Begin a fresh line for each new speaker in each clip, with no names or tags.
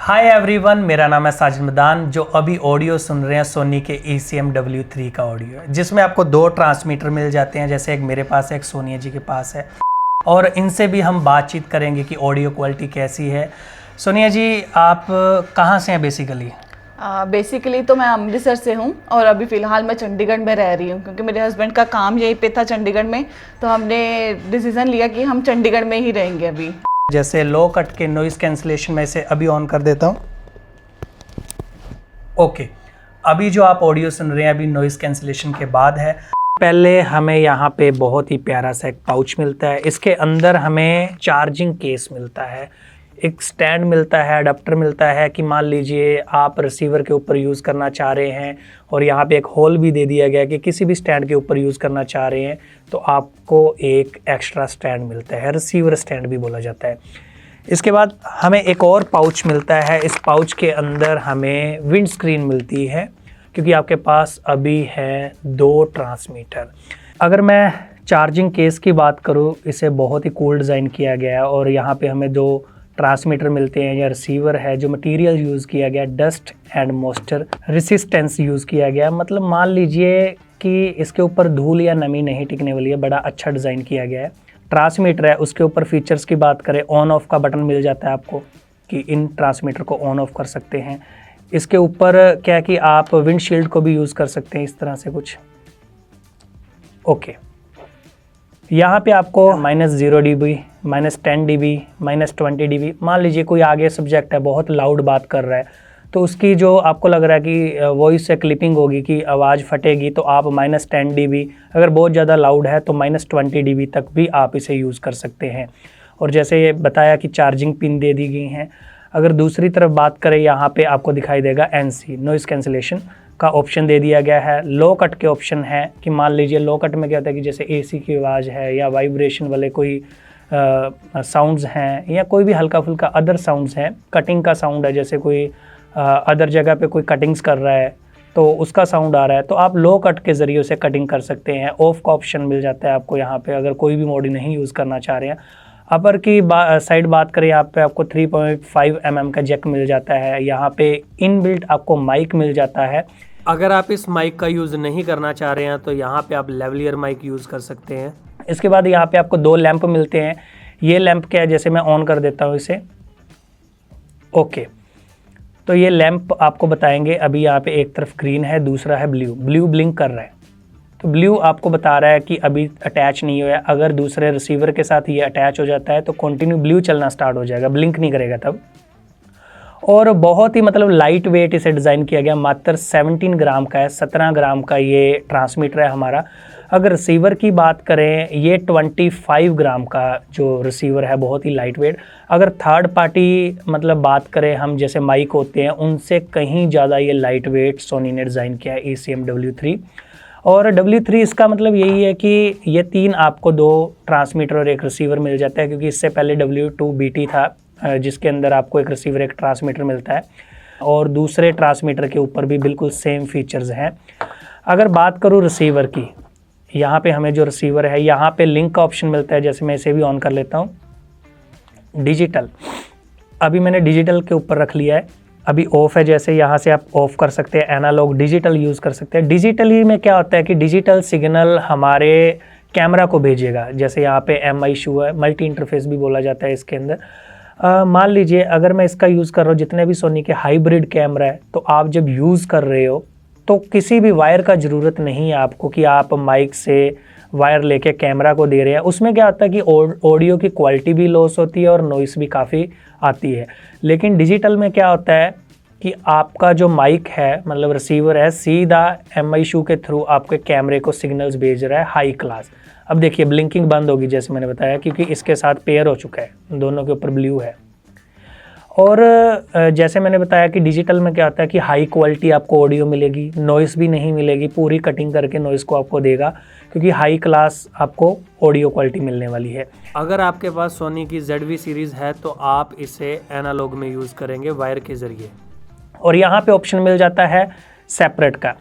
Hi everyone, मेरा नाम है साजिद मदान। जो अभी ऑडियो सुन रहे हैं सोनी के ECM W3 का ऑडियो है, जिसमें आपको दो ट्रांसमीटर मिल जाते हैं। जैसे एक मेरे पास है, एक सोनिया जी के पास है, और इनसे भी हम बातचीत करेंगे कि ऑडियो क्वालिटी कैसी है। सोनिया जी, आप कहाँ से हैं बेसिकली?
बेसिकली तो मैं अमृतसर से हूँ और अभी फ़िलहाल मैं चंडीगढ़ में रह रही हूँ क्योंकि मेरे हस्बैंड का काम यहीं पे था चंडीगढ़ में, तो हमने डिसीज़न लिया कि हम चंडीगढ़ में ही रहेंगे अभी।
जैसे लो कट के नॉइज़ कैंसिलेशन में इसे अभी ऑन कर देता हूँ। ओके, अभी जो आप ऑडियो सुन रहे हैं अभी नॉइज़ कैंसिलेशन के बाद है। पहले हमें यहाँ पे बहुत ही प्यारा सा एक पाउच मिलता है। इसके अंदर हमें चार्जिंग केस मिलता है, एक स्टैंड मिलता है, अडाप्टर मिलता है कि मान लीजिए आप रिसीवर के ऊपर यूज़ करना चाह रहे हैं, और यहाँ पे एक होल भी दे दिया गया है कि किसी भी स्टैंड के ऊपर यूज़ करना चाह रहे हैं तो आपको एक एक्स्ट्रा स्टैंड मिलता है, रिसीवर स्टैंड भी बोला जाता है। इसके बाद हमें एक और पाउच मिलता है। इस पाउच के अंदर हमें विंड स्क्रीन मिलती है क्योंकि आपके पास अभी है दो ट्रांसमीटर। अगर मैं चार्जिंग केस की बात करूँ, इसे बहुत ही कूल डिज़ाइन किया गया है और यहाँ पे हमें दो ट्रांसमीटर मिलते हैं या रिसीवर है। जो मटेरियल यूज़ किया गया, dust and moisture resistance use किया गया। मतलब मान लीजिए कि इसके ऊपर धूल या नमी नहीं टिकने वाली है। बड़ा अच्छा डिज़ाइन किया गया है। ट्रांसमीटर है, उसके ऊपर फीचर्स की बात करें, ऑन ऑफ का बटन मिल जाता है आपको कि इन ट्रांसमीटर को ऑन ऑफ कर सकते हैं। इसके ऊपर क्या है कि आप विंडशील्ड को भी यूज़ कर सकते हैं, इस तरह से कुछ। ओके, यहाँ पे आपको -0 dB, -10 dB, -20 dB, मान लीजिए कोई आगे सब्जेक्ट है बहुत लाउड बात कर रहा है तो उसकी जो आपको लग रहा है कि वॉइस से क्लिपिंग होगी कि आवाज़ फटेगी, तो आप -10 dB, अगर बहुत ज़्यादा लाउड है तो -20 dB तक भी आप इसे यूज़ कर सकते हैं। और जैसे ये बताया कि चार्जिंग पिन दे दी गई हैं। अगर दूसरी तरफ बात करें, यहाँ पे आपको दिखाई देगा NC नॉइज़ कैंसिलेशन का ऑप्शन दे दिया गया है। लो कट के ऑप्शन है कि मान लीजिए लो कट में क्या होता है कि जैसे AC की आवाज़ है या वाइब्रेशन वाले कोई साउंड्स हैं या कोई भी हल्का फुल्का अदर साउंड्स हैं, कटिंग का साउंड है, जैसे कोई अदर जगह पे कोई कटिंग्स कर रहा है तो उसका साउंड आ रहा है, तो आप लो कट के ज़रिए उसे कटिंग कर सकते हैं। ऑफ का ऑप्शन मिल जाता है आपको यहाँ पे अगर कोई भी मोड नहीं यूज़ करना चाह रहे हैं। अपर की साइड बात करें, यहाँ पे आपको 3.5 mm का जैक मिल जाता है। यहाँ पे इनबिल्ट आपको माइक मिल जाता है। अगर आप इस माइक का यूज़ नहीं करना चाह रहे हैं तो यहाँ पे आप लेवलियर माइक यूज़ कर सकते हैं। इसके बाद यहाँ पे आपको दो लैंप मिलते हैं। ये लैंप क्या है, जैसे मैं ऑन कर देता हूँ इसे। ओके, तो ये लैंप आपको बताएंगे। अभी यहाँ पे एक तरफ ग्रीन है, दूसरा है ब्लू। ब्लू ब्लिंक कर रहा है, तो ब्लू आपको बता रहा है कि अभी अटैच नहीं हुआ है। अगर दूसरे रिसीवर के साथ ये अटैच हो जाता है तो कंटिन्यू ब्लू चलना स्टार्ट हो जाएगा, ब्लिंक नहीं करेगा तब। और बहुत ही मतलब लाइट वेट इसे डिज़ाइन किया गया, मात्र 17 ग्राम का है, 17 ग्राम का ये ट्रांसमीटर है हमारा। अगर रिसीवर की बात करें, ये 25 ग्राम का जो रिसीवर है, बहुत ही लाइट वेट। अगर थर्ड पार्टी मतलब बात करें हम, जैसे माइक होते हैं, उनसे कहीं ज़्यादा ये लाइट वेट सोनी ने डिज़ाइन किया है ECM W3। और W3 इसका मतलब यही है कि ये तीन आपको दो ट्रांसमीटर और एक रिसीवर मिल जाता है, क्योंकि इससे पहले W2BT था जिसके अंदर आपको एक रिसीवर एक ट्रांसमीटर मिलता है, और दूसरे ट्रांसमीटर के ऊपर भी बिल्कुल सेम फीचर्स हैं। अगर बात करूँ रिसीवर की, यहाँ पे हमें जो रिसीवर है, यहाँ पे लिंक का ऑप्शन मिलता है। जैसे मैं इसे भी ऑन कर लेता हूँ, डिजिटल। अभी मैंने डिजिटल के ऊपर रख लिया है, अभी ऑफ है। जैसे यहाँ से आप ऑफ कर सकते हैं, एनालॉग डिजिटल यूज़ कर सकते हैं। डिजिटली में क्या होता है कि डिजिटल सिग्नल हमारे कैमरा को भेजेगा। जैसे यहाँ पे MI शू है, मल्टी इंटरफेस भी बोला जाता है इसके अंदर। मान लीजिए अगर मैं इसका यूज़ कर रहा हूँ, जितने भी सोनी के हाइब्रिड कैमरा है, तो आप जब यूज़ कर रहे हो तो किसी भी वायर का ज़रूरत नहीं है आपको कि आप माइक से वायर लेके कैमरा को दे रहे हैं। उसमें क्या होता है कि ऑडियो की क्वालिटी भी लॉस होती है और नॉइस भी काफ़ी आती है। लेकिन डिजिटल में क्या होता है कि आपका जो माइक है, मतलब रिसीवर है, सीधा MI शू के थ्रू आपके कैमरे को सिग्नल्स भेज रहा है हाई क्लास। अब देखिए ब्लिंकिंग बंद होगी जैसे मैंने बताया, क्योंकि इसके साथ पेयर हो चुका है, दोनों के ऊपर ब्लू है। और जैसे मैंने बताया कि डिजिटल में क्या होता है कि हाई क्वालिटी आपको ऑडियो मिलेगी, नॉइस भी नहीं मिलेगी, पूरी कटिंग करके नॉइस को आपको देगा, क्योंकि हाई क्लास आपको ऑडियो क्वालिटी मिलने वाली है। अगर आपके पास सोनी की ZV सीरीज़ है तो आप इसे एनालॉग में यूज़ करेंगे वायर के ज़रिए। और यहाँ पे ऑप्शन मिल जाता है सेपरेट का।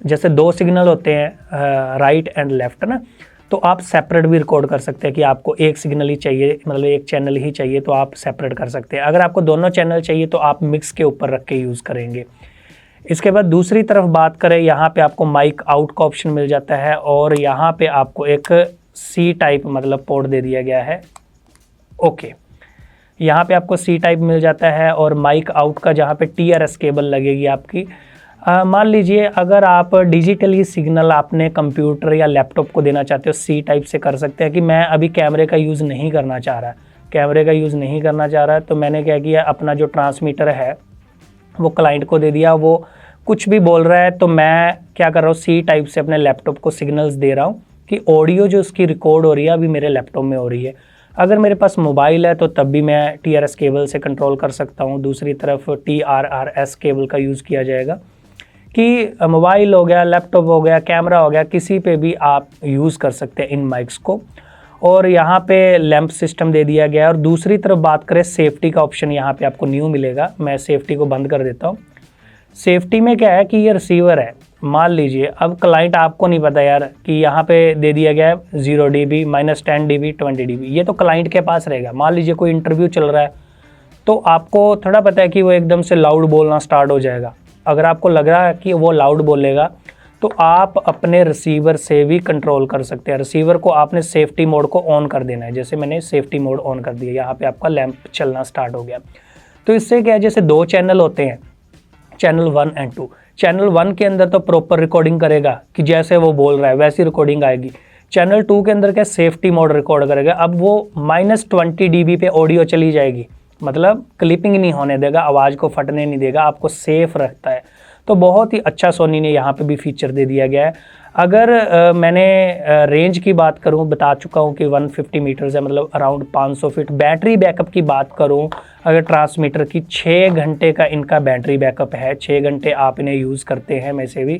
जैसे दो सिग्नल होते हैं राइट एंड लेफ्ट ना, तो आप सेपरेट भी रिकॉर्ड कर सकते हैं कि आपको एक सिग्नल ही चाहिए, मतलब एक चैनल ही चाहिए, तो आप सेपरेट कर सकते हैं। अगर आपको दोनों चैनल चाहिए तो आप मिक्स के ऊपर रख के यूज़ करेंगे। इसके बाद दूसरी तरफ बात करें, यहाँ पे आपको माइक आउट का ऑप्शन मिल जाता है और यहाँ पे आपको एक सी टाइप मतलब पोर्ट दे दिया गया है। ओके, यहाँ पे आपको सी टाइप मिल जाता है और माइक आउट का जहाँ पे TRS केबल लगेगी आपकी। मान लीजिए अगर आप डिजिटली सिग्नल आपने कंप्यूटर या लैपटॉप को देना चाहते हो, सी टाइप से कर सकते हैं कि मैं अभी कैमरे का यूज़ नहीं करना चाह रहा, तो मैंने क्या किया, अपना जो ट्रांसमीटर है वो क्लाइंट को दे दिया। वो कुछ भी बोल रहा है तो मैं क्या कर रहा हूँ, सी टाइप से अपने लैपटॉप को सिग्नल्स दे रहा हूँ कि ऑडियो जो उसकी रिकॉर्ड हो रही है अभी मेरे लैपटॉप में हो रही है। अगर मेरे पास मोबाइल है तो तब भी मैं TRS केबल से कंट्रोल कर सकता हूँ। दूसरी तरफ TRRS केबल का यूज़ किया जाएगा कि मोबाइल हो गया, लैपटॉप हो गया, कैमरा हो गया, किसी पे भी आप यूज़ कर सकते हैं इन माइक्स को। और यहाँ पे लैंप सिस्टम दे दिया गया है। और दूसरी तरफ बात करें, सेफ्टी का ऑप्शन यहाँ पे आपको न्यू मिलेगा। मैं सेफ्टी को बंद कर देता हूँ। सेफ्टी में क्या है कि ये रिसीवर है, मान लीजिए अब क्लाइंट आपको नहीं पता यार कि यहाँ पे दे दिया गया है 0 dB, -10 dB, 20 dB, ये तो क्लाइंट के पास रहेगा। मान लीजिए कोई इंटरव्यू चल रहा है तो आपको थोड़ा पता है कि वो एकदम से लाउड बोलना स्टार्ट हो जाएगा। अगर आपको लग रहा है कि वो लाउड बोलेगा तो आप अपने रिसीवर से भी कंट्रोल कर सकते हैं। रिसीवर को आपने सेफ्टी मोड को ऑन कर देना है। जैसे मैंने सेफ्टी मोड ऑन कर दिया, यहाँ पे आपका लैंप चलना स्टार्ट हो गया। तो इससे क्या है, जैसे 2 चैनल होते हैं, चैनल 1 और 2। चैनल 1 के अंदर तो प्रॉपर रिकॉर्डिंग करेगा कि जैसे वो बोल रहा है वैसी रिकॉर्डिंग आएगी। चैनल 2 के अंदर क्या, सेफ्टी मोड रिकॉर्ड करेगा। अब वो -20 dB पे ऑडियो चली जाएगी, मतलब क्लिपिंग नहीं होने देगा, आवाज़ को फटने नहीं देगा, आपको सेफ रखता है। तो बहुत ही अच्छा सोनी ने यहाँ पे भी फीचर दे दिया गया है। अगर मैंने रेंज की बात करूँ, बता चुका हूँ कि 150 मीटर्स है, मतलब अराउंड 500 फीट। बैटरी बैकअप की बात करूँ अगर ट्रांसमीटर की, 6 घंटे का इनका बैटरी बैकअप है। 6 घंटे आप इन्हें यूज़ करते हैं, मैं इसे भी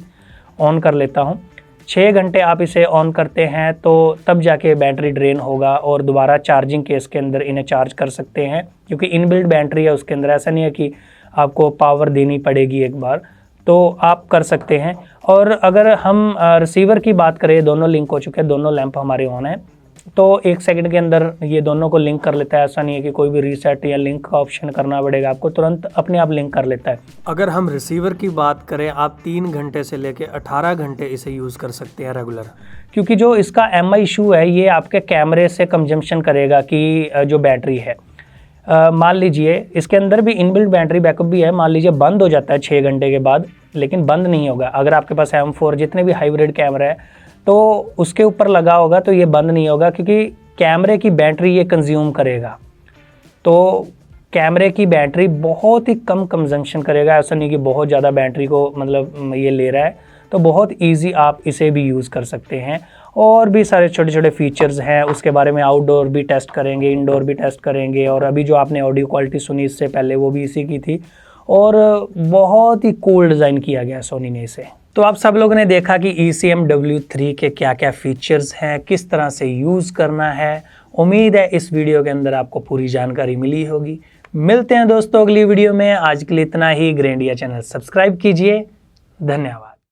ऑन कर लेता हूँ। 6 घंटे आप इसे ऑन करते हैं तो तब जाके बैटरी ड्रेन होगा और दोबारा चार्जिंग केस के अंदर इन्हें चार्ज कर सकते हैं, क्योंकि इनबिल्ट बैटरी है उसके अंदर। ऐसा नहीं है कि आपको पावर देनी पड़ेगी एक बार, तो आप कर सकते हैं। और अगर हम रिसीवर की बात करें, दोनों लिंक हो चुके हैं, दोनों लैंप हमारे ऑन हैं, तो 1 सेकंड के अंदर ये दोनों को लिंक कर लेता है। ऐसा नहीं है कि कोई भी रीसेट या लिंक का ऑप्शन करना पड़ेगा आपको, तुरंत अपने आप लिंक कर लेता है। अगर हम रिसीवर की बात करें, आप 3 घंटे से लेके 18 घंटे इसे यूज़ कर सकते हैं रेगुलर, क्योंकि जो इसका MI इशू है ये आपके कैमरे से कंजम्पशन करेगा कि जो बैटरी है। मान लीजिए इसके अंदर भी इनबिल्ट बैटरी बैकअप भी है, मान लीजिए बंद हो जाता है 6 घंटे के बाद, लेकिन बंद नहीं होगा। अगर आपके पास M4 जितने भी हाइब्रिड कैमरा है तो उसके ऊपर लगा होगा तो ये बंद नहीं होगा, क्योंकि कैमरे की बैटरी ये कंज्यूम करेगा। तो कैमरे की बैटरी बहुत ही कम कंजम्पशन करेगा, ऐसा नहीं कि बहुत ज़्यादा बैटरी को मतलब ये ले रहा है। तो बहुत इजी आप इसे भी यूज़ कर सकते हैं। और भी सारे छोटे छोटे फीचर्स हैं, उसके बारे में आउटडोर भी टेस्ट करेंगे, इंडोर भी टेस्ट करेंगे। और अभी जो आपने ऑडियो क्वालिटी सुनी इससे पहले वो भी इसी की थी, और बहुत ही कूल डिज़ाइन किया गया सोनी ने इसे। तो आप सब लोगों ने देखा कि ECM W3 के क्या क्या फीचर्स हैं, किस तरह से यूज़ करना है। उम्मीद है इस वीडियो के अंदर आपको पूरी जानकारी मिली होगी। मिलते हैं दोस्तों अगली वीडियो में। आज के लिए इतना ही। ग्रैंडिया चैनल सब्सक्राइब कीजिए। धन्यवाद।